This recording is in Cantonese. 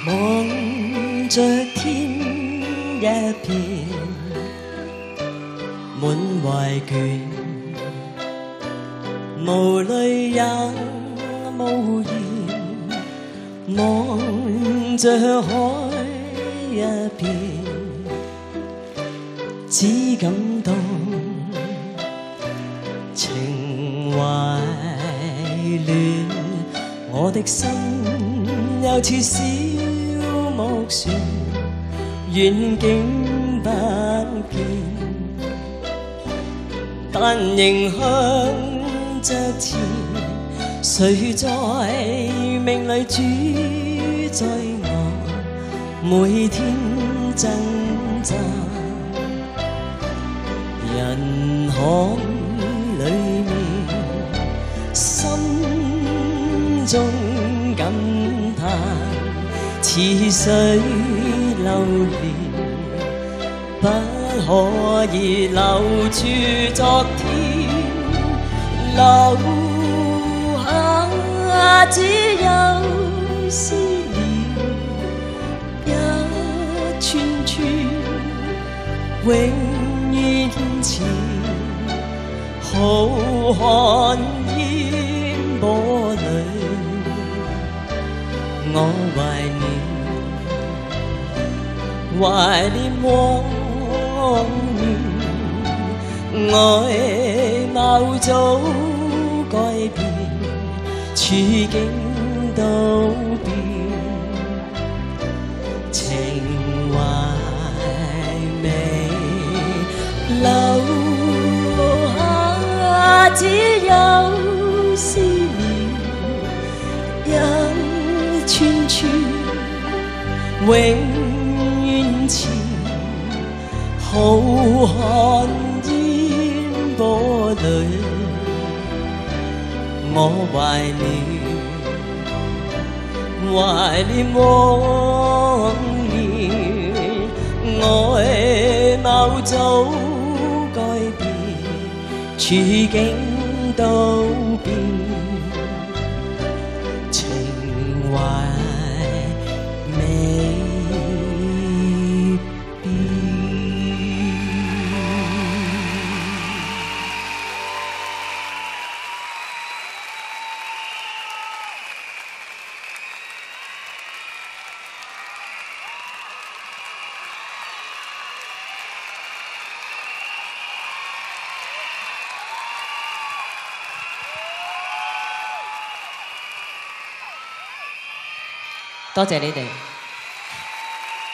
望着天一片，滿懷倦，無淚也無言，望着海一片，只感到情懷亂，我的心又似小木船，遠景不見，但仍向着前。誰在命裏主宰我，每天掙扎？人海裏面，心中感嘆，似水流年，不可以留住昨天，留下只有思念，一串串永遠前，浩瀚煙波裏，我懷念往年，外貌早改變，處境都變，情懷未留下，只有思念，一串串永遠前，浩瀚煙波裏，我懷念往年，外貌早改變，處境都變，情懷未變。多謝你哋。